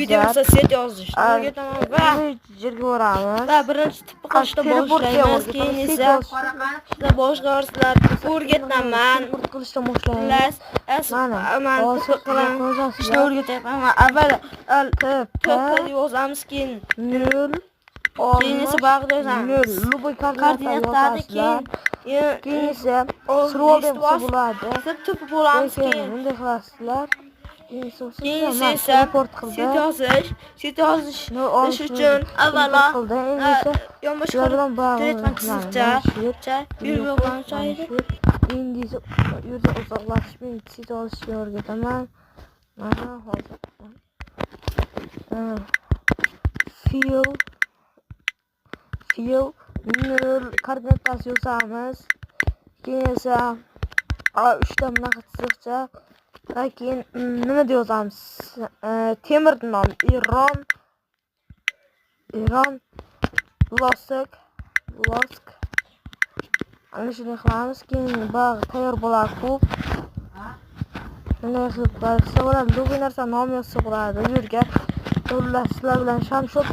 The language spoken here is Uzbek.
Videoda set yozish. Yerga boramiz. Va birinchi tipni qilishda boshlaymiz. Keyin esa boshqa narsalar o'rgataman. Qilishda boshlaymiz. Mana ishni o'rgatyapman. Avval to'pga yozamiz, keyin 0 keyin esa bag'da yozamiz. Koordinatlarni keyin esa scroll deb bo'ladi. Siz to'pi bo'lamiz, keyin bunday qilasizlar. keyin esa set yozish uchun avvalo yonboshqa tretmancha endi yerda uzoqlashib set yozishni o'rgataman. Mana hozir fill 0 koordinatasi yozamiz. Keyin esa 3 ta bunaqa chiziqcha. Keyin nima deb yozamiz? Temir nom Iron Losk. Ana shuni qilamiz. Keyin bog' tayyor bo'ladi. Ko'p bunday qilib bo'ladi. Bu narsa nom yozsa bo'ladi. Bu yerga sizlar bilan sham